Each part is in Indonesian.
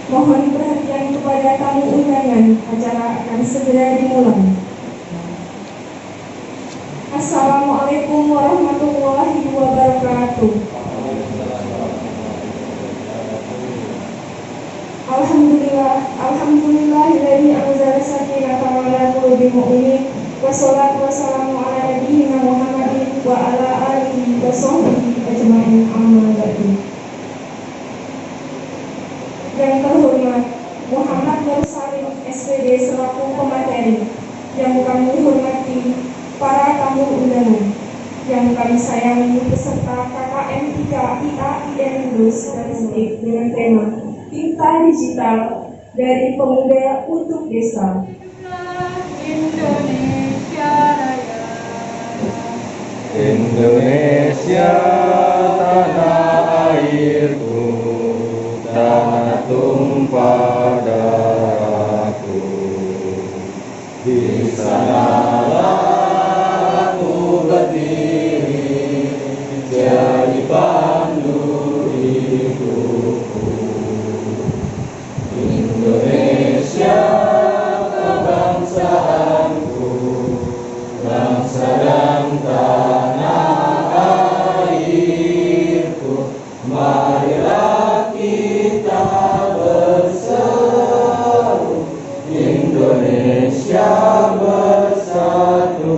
Mohon perhatian kepada tamu undangan, acara akan segera dimulai. Assalamualaikum warahmatullahi wabarakatuh. Alhamdulillahilladzi anzala sakinata ala qulubil mu'minin wassalatu wassalamu ala nabiyyina Muhammadin wa ala alihi wa sahbihi ajmain amma ba'du. Yang terhormat Muhammad Nur Salim SPD selaku pemateri, yang kami hormati para tamu undangan, yang kami sayangi peserta KKN 3 IAIN Lulus dan Sedik dengan tema Tinta Digital dari Pemuda untuk Desa. Indonesia Raya, Indonesia tanah airku, tanah tumpah darahku. Di sanalah aku berdiri, jadi pandu hidupku. Indonesia kebangsaanku, bangsa dan tanah airku. Marilah kita berseru, Indonesia bersatu.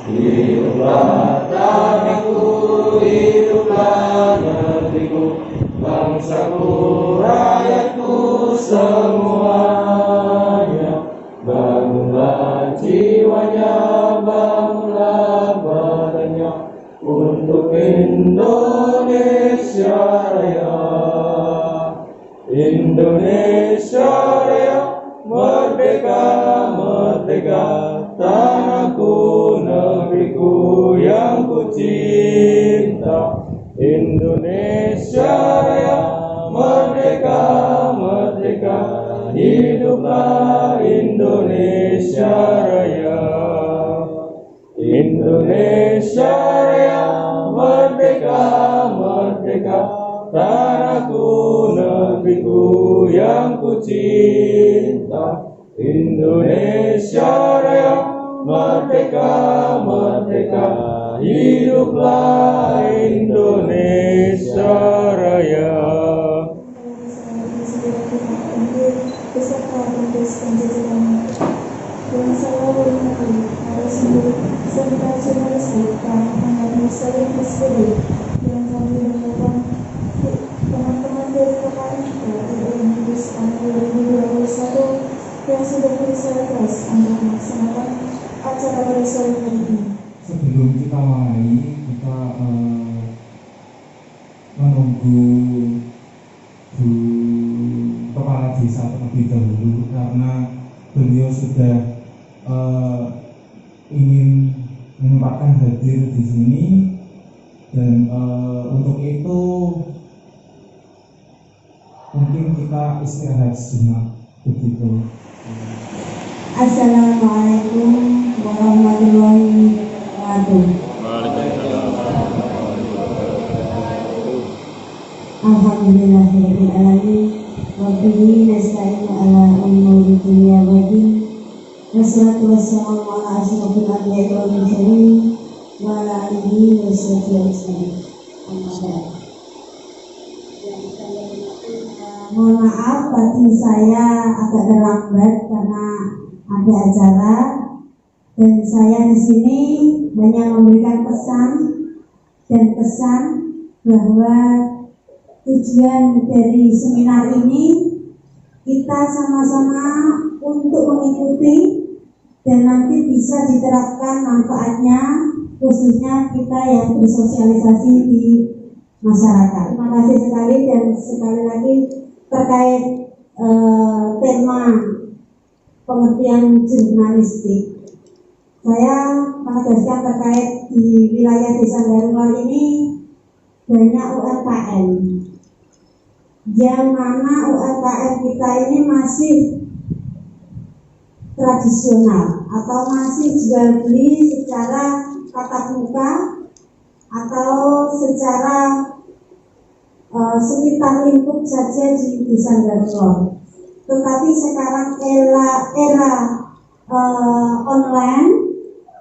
Hiduplah tanahku, hiduplah negeriku, bangsaku, rakyatku semuanya. Bangunlah jiwanya, bangunlah badannya untuk Indonesia Raya. Indonesia Raya, merdeka, merdeka, tanahku, negeriku yang ku cinta. Indonesia Raya, merdeka, merdeka, hiduplah Indonesia Raya. Indonesia Raya, merdeka, merdeka, tanahku, negeriku yang ku cinta. Indonesia Raya, merdeka, merdeka, hiduplah Indonesia Raya. Beserta tugas penjajaran yang saya hormati para sendiri serta jurnalis Pak Muhammad Nur Salim SPD, yang kami muliakan teman-teman dari KKN IAIN Lulus tahun 2021 yang sudah berusaha keras untuk melaksanakan acara pada sore hari ini. Sebelum kita mulai, kita menunggu Bu Kepala Desa terlebih dahulu karena beliau sudah ingin menyempatkan hadir di sini, dan untuk itu mungkin kita istirahat sejenak begitu. Assalamualaikum warahmatullahi wabarakatuh. Alhamdulillahirabbil alamin wa bihi nasta'inu ala umuri dunya wa din. Wassalatu wassalamu ala asyrofil anbiya'i wal mursalin wa ala alihi wa sahbihi ajmain. Mohon maaf tadi saya agak terlambat karena ada acara, dan saya di sini hanya memberikan pesan bahwa tujuan dari seminar ini kita sama-sama untuk mengikuti dan nanti bisa diterapkan manfaatnya, khususnya kita yang bersosialisasi di masyarakat. Terima kasih sekali, dan sekali lagi terkait tema pengertian jurnalistik, saya menegaskan terkait di wilayah Desa Garungal ini banyak UMKM, yang mana UMKM kita ini masih tradisional atau masih jual beli secara tatap muka atau secara sekitar lingkup saja di Desa Garut. Tetapi sekarang era online,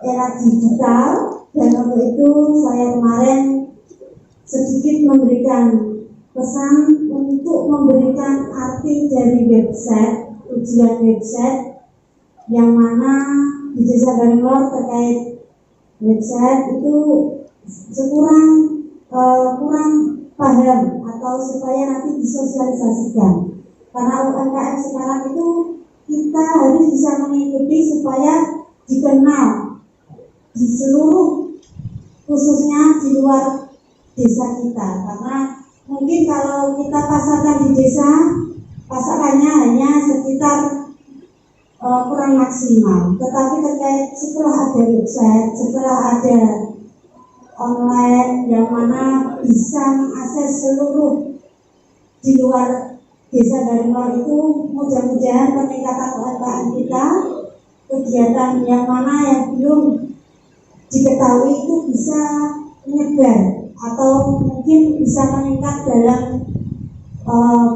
era digital, dan untuk itu saya kemarin sedikit memberikan pesan untuk memberikan arti dari website, tujuan website, yang mana di Desa Garut terkait website itu kurang paham atau supaya nanti disosialisasikan. Karena UMKM sekarang itu kita harus bisa mengikuti supaya dikenal di seluruh, khususnya di luar desa kita. Karena mungkin kalau kita pasarkan di desa, pasarannya hanya sekitar kurang maksimal. Tetapi terkait setelah ada website, setelah ada online yang mana bisa mengakses seluruh di luar desa dari luar itu, mudah-mudahan peningkatan UMKM kita, kegiatan yang mana yang belum diketahui itu bisa menyebar atau mungkin bisa meningkat dalam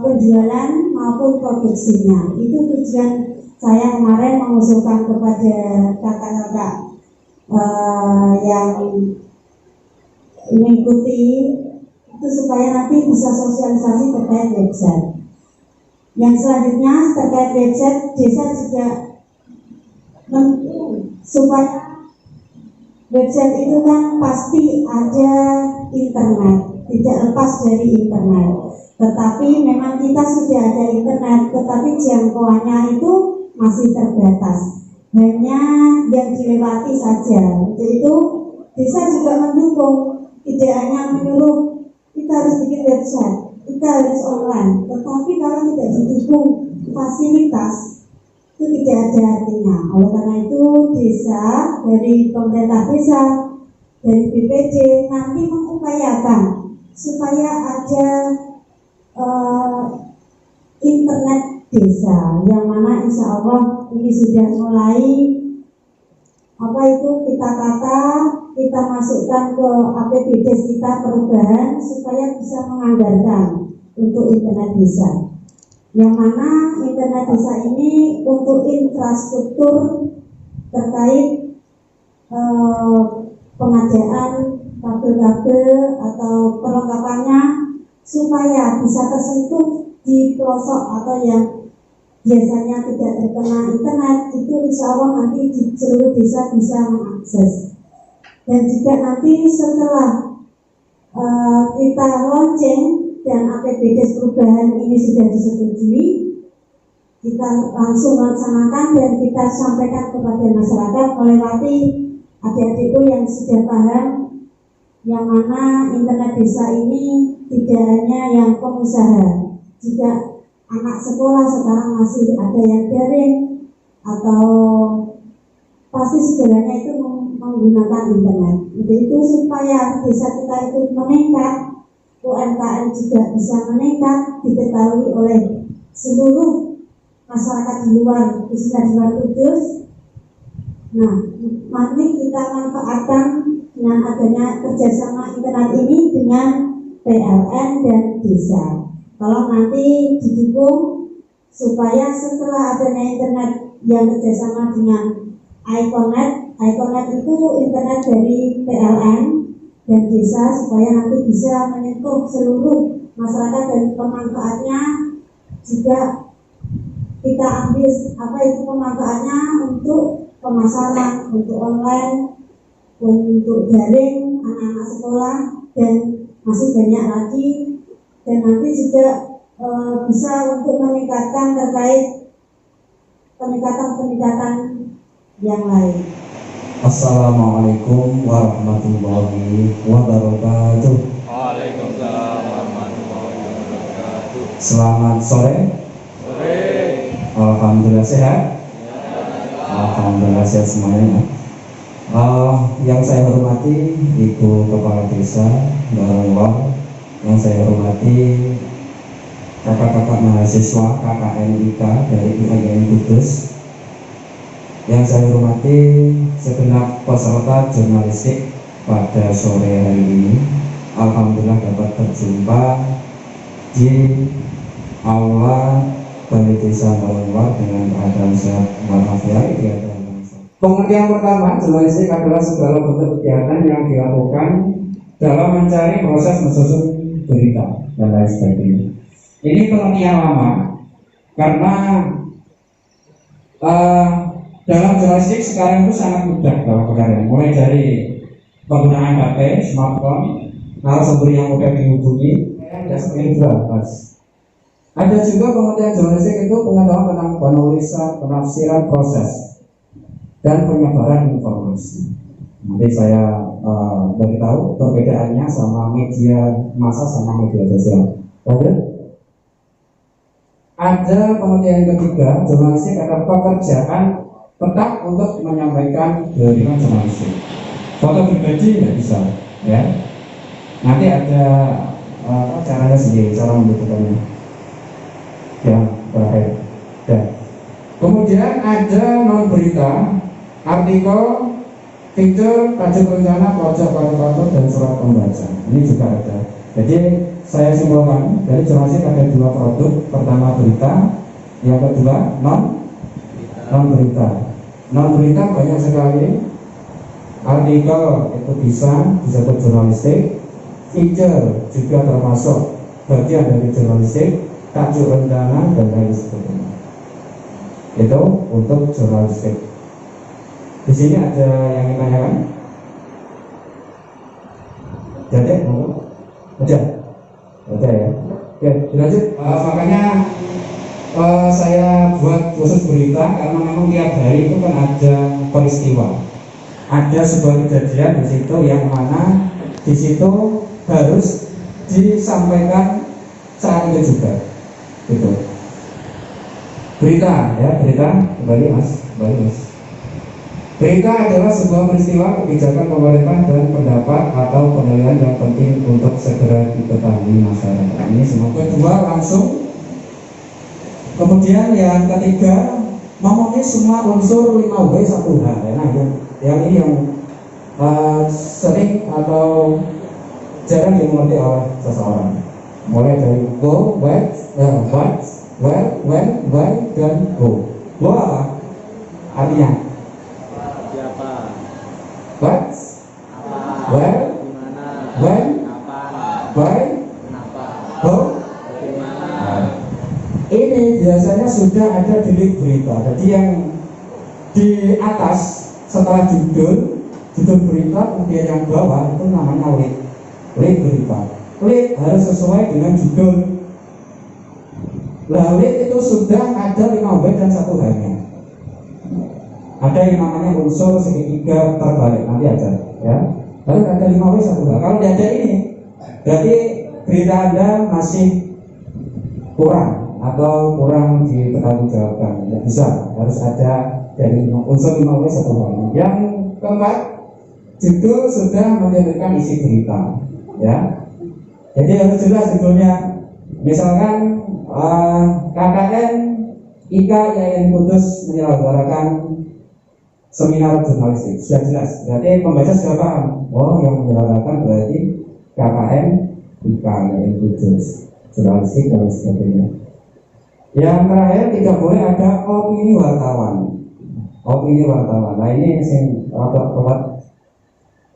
penjualan maupun produksinya. Itu tujuan saya kemarin mengusulkan kepada kakak-kakak yang mengikuti itu supaya nanti bisa sosialisasi terkait website. Yang selanjutnya terkait website, desa juga supaya website itu kan pasti ada internet, tidak lepas dari internet. Tetapi memang kita sudah ada internet, tetapi jangkauannya itu masih terbatas, hanya yang dilewati saja. Untuk itu desa juga mendukung, tidak hanya menyuruh kita harus bikin website, kita harus online, tetapi kalau tidak didukung fasilitas itu tidak ada artinya. Oleh karena itu desa, dari pemerintah desa, dari BPD nanti mengupayakan supaya ada internet desa, yang mana insya Allah ini sudah mulai kita masukkan ke APBD kita perubahan supaya bisa menganggarkan untuk internet desa, yang mana internet desa ini untuk infrastruktur terkait pengadaan kabel-kabel atau perlengkapannya supaya bisa tersentuh di pelosok atau yang biasanya tidak terkena internet, itu insya Allah nanti di seluruh desa bisa mengakses. Dan juga nanti setelah kita launching dan APBD perubahan ini sudah disetujui, kita langsung laksanakan dan kita sampaikan kepada masyarakat melewati adik-adikku yang sudah paham, yang mana internet desa ini tidak hanya yang pengusaha, juga anak sekolah sekarang masih ada yang daring atau pasti segalanya itu menggunakan internet. Itu supaya desa kita itu meningkat, UMKM juga bisa meningkat, diketahui oleh seluruh masyarakat di luar, khususnya di luar Kudus. Nah, nanti kita manfaatkan dengan adanya kerjasama internet ini dengan PLN dan desa. Kalau nanti didukung supaya setelah adanya internet yang kerjasama dengan iConnect itu internet dari PLN dan desa, supaya nanti bisa menyentuh seluruh masyarakat dan pemanfaatnya juga kita ambil pemanfaatnya untuk pemasaran, untuk online, untuk daring, anak-anak sekolah, dan masih banyak lagi. Dan nanti juga bisa untuk meningkatkan terkait peningkatan yang lain. Assalamualaikum warahmatullahi wabarakatuh. Waalaikumsalam warahmatullahi wabarakatuh. Selamat sore. Alhamdulillah sehat. Alhamdulillah sehat semuanya. Yang saya hormati Ibu Kepala Desa Garut, yang saya hormati kakak-kakak mahasiswa KKNIK dari UIN Kudus, yang saya hormati segenap peserta jurnalistik pada sore hari ini. Alhamdulillah dapat berjumpa di aula Balai Desa Balonwar dengan keadaan sehat walafiat. Pengertian pertama, jurnalistik adalah segala bentuk kegiatan yang dilakukan dalam mencari proses menyusun berita dan lain sebagainya. Ini pengertian lama karena dalam jurnalistik sekarang itu sangat mudah dalam pekerjaan, mulai dari penggunaan HP, smartphone, narasumber yang mudah dihubungi, dan sebagainya. Ada juga pengertian jurnalistik itu pengetahuan tentang penulisan, penafsiran, proses, dan penyebaran informasi. Nanti saya beritahu perbedaannya sama media massa sama media sosial. Oke? Ada pengertian ketiga, jurnalistik adalah pekerjaan tetap untuk menyampaikan jaringan jurnalistik. Foto pribadi tidak bisa, ya. Nanti ada caranya sendiri, cara membutuhkannya. Yang terakhir. Dan kemudian ada non berita, artikel, feature, tajuk rencana, pojok paru-paru, dan surat pembaca. Ini juga ada. Jadi saya simpulkan dari jurnalistik ada dua produk. Pertama berita, yang kedua non berita. Non berita banyak sekali. Artikel itu bisa disebut jurnalistik. Feature juga termasuk bagian dari jurnalistik. Tajuk rencana dan lain sebagainya. Itu untuk jurnalistik. Di sini ada yang ditanyakan? Jadi, ada ya. Oke, dilanjut. Makanya saya buat khusus berita karena memang tiap hari itu kan ada peristiwa, ada sebuah kejadian di situ yang mana di situ harus disampaikan saat itu juga. Gitu. Berita ya, berita kembali mas. Berita adalah sebuah peristiwa, kebijakan pemerintah dan pendapat atau penilaian yang penting untuk segera diketahui masyarakat. Ini semua. Kedua langsung. Kemudian yang ketiga memenuhi semua unsur 5W 1H. Nah, yang ini yang sering atau jarang dimengerti oleh seseorang. Mulai dari go, what, where, when, why, dan go. Go apa? Artinya Siapa? what, Apa? where, Gimana? when, Kapan? why, Kenapa? go. Bagaimana? Ini biasanya sudah ada di link berita. Jadi yang di atas setelah judul berita, kemudian yang bawah itu namanya link berita. Link harus sesuai dengan judul. Link itu sudah ada 5W dan 1H-nya. Ada yang namanya unsur segitiga terbalik, nanti aja ya. Lalu ada 5W 1H. Kalau tidak ada ini, berarti berita Anda masih kurang atau kurang dipertanggungjawabkan. Tidak bisa, harus ada dari unsur 5W 1H. Yang keempat, judul sudah menceritakan isi berita, ya. Jadi harus jelas judulnya. Misalkan KKN IKA IAIN Kudus menyelenggarakan seminar jurnalistik, sudah jelas. Berarti pembaca sudah paham. Oh, yang menyelenggarakan berarti KKN IKA IAIN Kudus jurnalistik dan sebagainya. Yang terakhir tidak boleh ada opini wartawan. Opini wartawan. Nah ini yang agak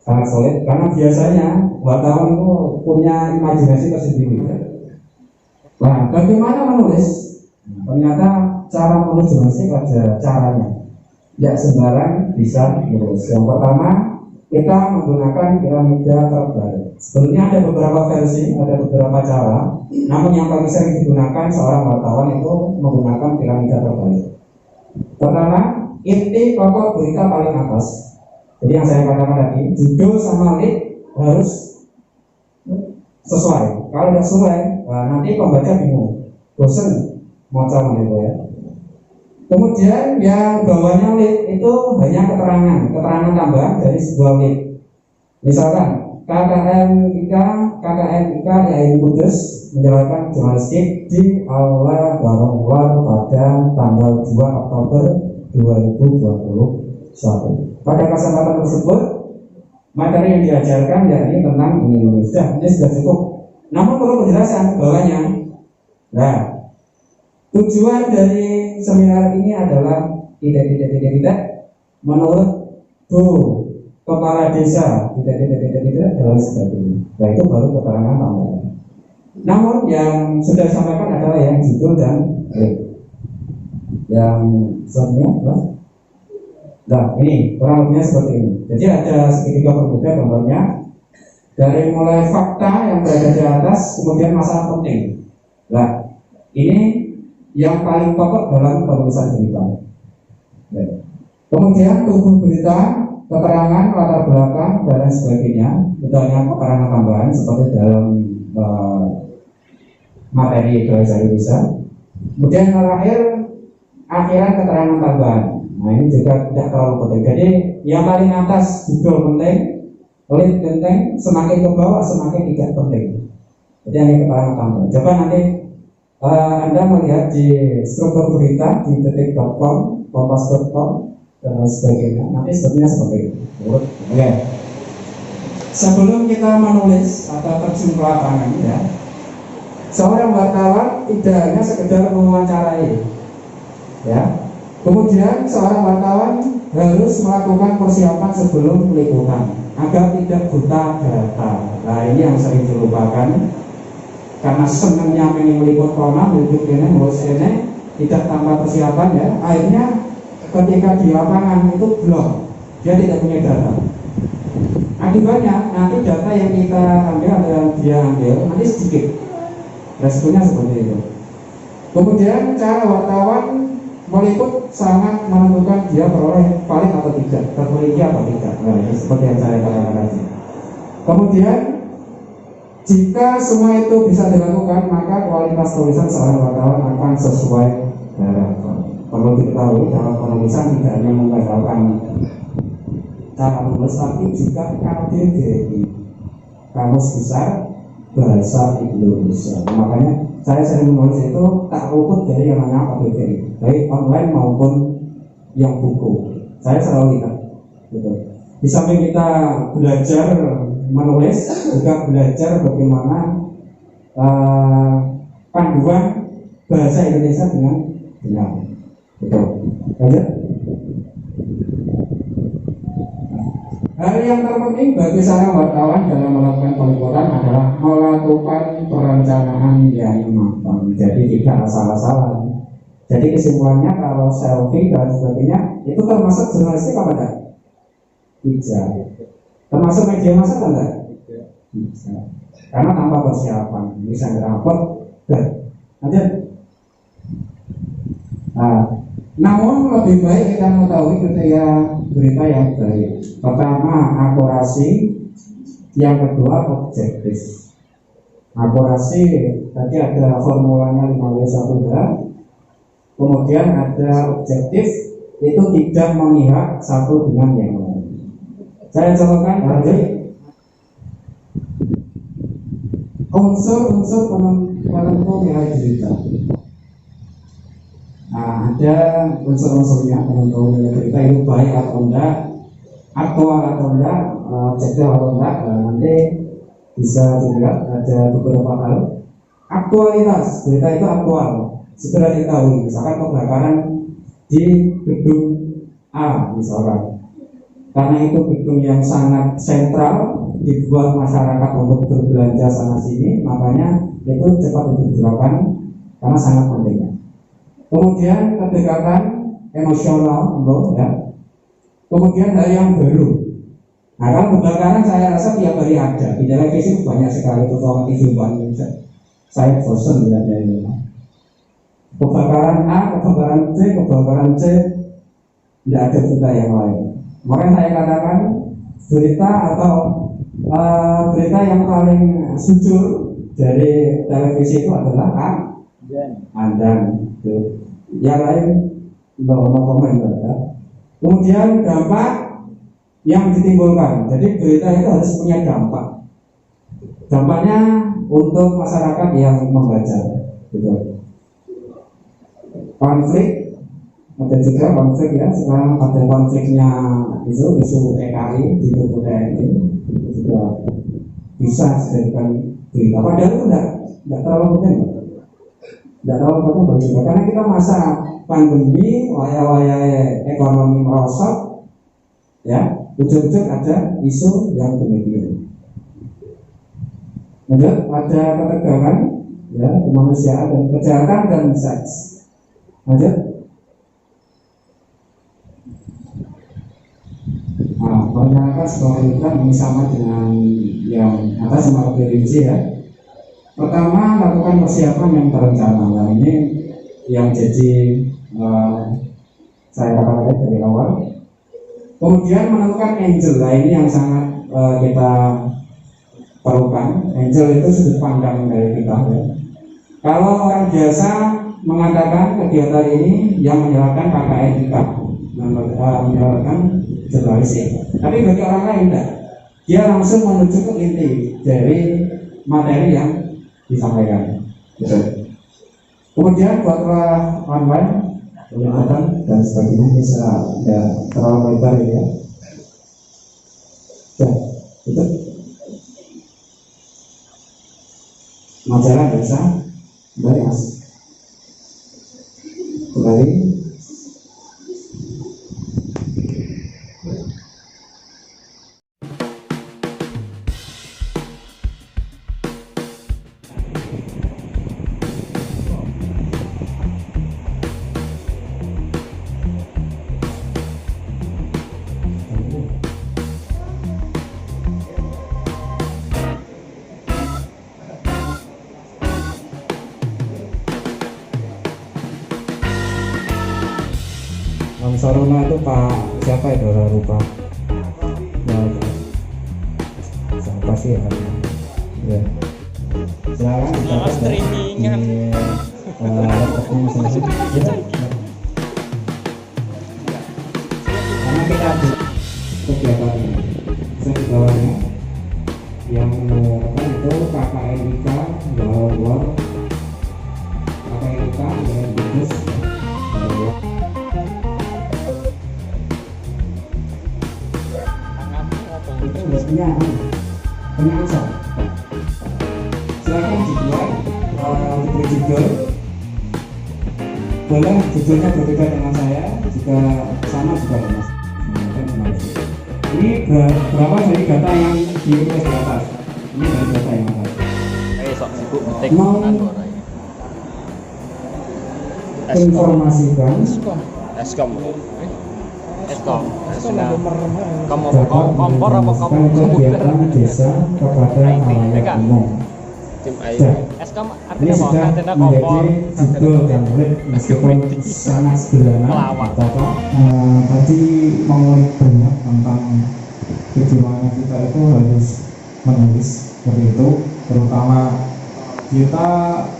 sangat sulit karena biasanya wartawan itu punya imajinasi tersendiri. Nah, bagaimana menulis? Ternyata cara menulis jurnalistik ada caranya. Tidak sembarang bisa menulis. Yang pertama, kita menggunakan piramida terbalik. Sebenarnya ada beberapa versi, ada beberapa cara. Namun yang paling sering digunakan seorang wartawan itu menggunakan piramida terbalik. Pertama, inti pokok berita paling atas. Jadi yang saya katakan tadi, judul sama link harus sesuai. Kalau tidak sesuai, nanti pembaca bingung, bosan mau cari itu ya. Kemudian yang bawahnya link itu hanya keterangan tambahan dari sebuah link. Misalkan KKN IKA IAIN Kudus menjalankan jurnalistik di Aula Balonwar pada tanggal 2 Oktober 2021. Pada kesempatan tersebut materi yang diajarkan yakni tentang ini sudah cukup. Namun perlu penjelasan bawahnya Nah, tujuan dari seminar ini adalah tidak menurut Bu Kepala Desa tidak dan sebagainya. Nah, itu baru keterangan tambahan. Namun yang sudah disampaikan adalah yang judul dan yang selanjutnya. Nah, ini kurang lebihnya seperti ini. Jadi ada segitiga berbeda gambarnya. Dari mulai fakta yang berada di atas, kemudian masalah penting. Nah, ini yang paling pokok dalam penulisan berita. Kemudian tunggu berita, keterangan, latar belakang, dan lain sebagainya. Itu hanya keterangan tambahan seperti dalam materi bahasa Indonesia. Kemudian terakhir, akhiran keterangan tambahan. Nah, ini juga tidak terlalu penting. Jadi yang paling atas judul penting, lead penting, semakin ke bawah semakin tidak penting. Jadi hanya keterangan tambahan. Coba nanti Anda melihat di struktur berita di detik.com, kompas.com, dan sebagainya. Nanti sebenarnya seperti itu. Oke. Sebelum kita menulis atau terjun ke lapangan, ya, seorang wartawan tidak hanya sekedar mewawancarai, ya. Kemudian seorang wartawan harus melakukan persiapan sebelum meliputan agar tidak buta data. Nah, ini yang sering dilupakan karena senangnya pengen meliput corona, meliput ini, ngurus ini, tidak tanpa persiapan, ya. Akhirnya ketika di lapangan itu blok, dia tidak punya data. Akibatnya nanti data yang kita ambil atau yang dia ambil nanti sedikit. Resikonya seperti itu. Kemudian cara wartawan meliput sangat menentukan dia peroleh valid atau tidak, terpilih atau tidak. Nah, ini seperti yang saya katakan tadi. Kemudian jika semua itu bisa dilakukan, maka kualitas tulisan seorang wartawan akan sesuai harapan. Perlu diketahui dalam penulisan tidak hanya mengandalkan cara menulis, tapi juga KBBI, Kamus Besar Bahasa Indonesia. Makanya saya sering menulis itu tak luput dari yang namanya KBBI, baik online maupun yang buku. Saya selalu lihat, gitu. Di samping kita belajar menulis, juga belajar bagaimana panduan bahasa Indonesia dengan benar. Betul. Lanjut. Hal yang terpenting bagi seorang wartawan dalam melakukan peliputan adalah melakukan perencanaan yang matang. Jadi tidak asal-asalan. Jadi kesimpulannya kalau selfie dan sebagainya itu termasuk jurnalistik apa enggak? Tidak. Termasuk media massa kan enggak? Tidak. Karena tanpa persiapan bisa ngerapot dan lanjut. Namun lebih baik kita mengetahui ketika berita yang baik. Pertama, akurasi. Yang kedua, objektif. Akurasi tadi ada formulanya 5W1H. Kemudian ada objektif, itu tidak memihak satu dengan yang lain. Saya contohkan tadi unsur-unsur penentu nilai berita. Nah, ada unsur-unsurnya penentu nilai berita itu baik atau enggak, aktual atau enggak, objektif atau enggak. Nanti bisa dilihat ada beberapa hal. Aktualitas berita itu aktual, segera diketahui. Misalkan kebakaran di gedung A misalkan, karena itu gedung yang sangat sentral dibuat masyarakat untuk berbelanja sana sini, makanya itu cepat diberitakan karena sangat penting. Kemudian kedekatan emosional, ya. Kemudian hal yang baru. Nah, kalau kebakaran saya rasa tiap hari ada di televisi banyak sekali, terutama TV banyak. Saya bosan melihatnya ini. Kebakaran A, kebakaran C, tidak ada berita yang lain. Makanya saya katakan berita atau berita yang paling jujur dari televisi itu adalah Andan. Yang lain no comment, ya. Kemudian dampak yang ditimbulkan. Jadi berita itu harus punya dampak. Dampaknya untuk masyarakat yang membaca, gitu. Konflik, ada juga konflik, ya. Sekarang ada konfliknya isu PKI di tubuh TNI, itu juga bisa dijadikan berita. Padahal itu tidak terlalu penting. Tidak tahu apa juga karena kita masa pandemi, waya-waya ekonomi merosot, ya, ujung-ujung ada isu yang demikian. Ada ketegangan, ya, kemanusiaan dan kejahatan dan seks. Lanjut. Nah, masyarakat sekolah ini sama dengan yang atas sama rinci ya. Pertama, lakukan persiapan yang terencana. Nah, ini yang jadi saya katakan dari awal. Kemudian menemukan angel. Nah, ini yang sangat kita perlukan. Angel itu sudut pandang dari kita. Ya. Kalau orang biasa mengatakan kegiatan ini yang menyalahkan KKN kita, menyalahkan jurnalistik. Tapi bagi orang lain tidak. Dia langsung menuju ke inti dari materi yang disampaikan. Betul. Kemudian buatlah online penelitian dan sebagainya bisa tidak terlalu lebar ya. Itu majalah bisa kembali mas. Kembali. Saruna itu Pak siapa itu orang lupa ya, siapa sih ya silakan streamingan karena kita ada kegiatan ini saya di bawahnya yang menyebutkan itu KKNIK Jawa KKNIK dengan bisnis punya ansor. Silakan dibuat diberi judul. Boleh judulnya berbeda dengan saya, jika sama juga ya mas. Ini berapa dari data yang ditulis di atas? Ini dari data yang atas. Mau informasikan Eskom. Kamu kompor apa kamu kegiatan desa kepada halayak umum. Eskom Ini artinya apa? sudah Tenda kompor. menjadi judul template meskipun sangat sederhana. Tadi mengulik banyak tentang tujuannya kita itu harus menulis seperti itu, terutama kita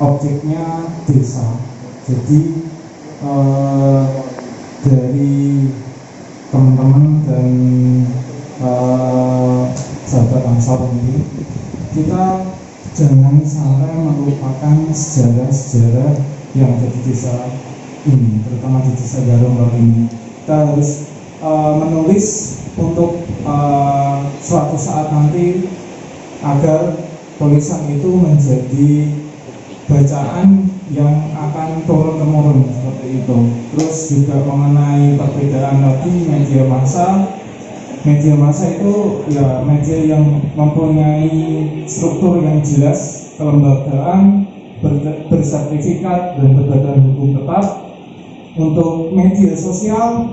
objeknya desa. Jadi dari teman-teman dan sahabat Ansor ini, kita jangan sampai melupakan sejarah-sejarah yang ada di desa ini, terutama di desa Garong ini. Kita harus menulis untuk suatu saat nanti agar tulisan itu menjadi bacaan yang akan turun-temurun seperti itu. Terus juga mengenai perbedaan lagi media massa itu ya media yang mempunyai struktur yang jelas, kelembagaan, bersertifikat dan berbadan hukum tetap. Untuk media sosial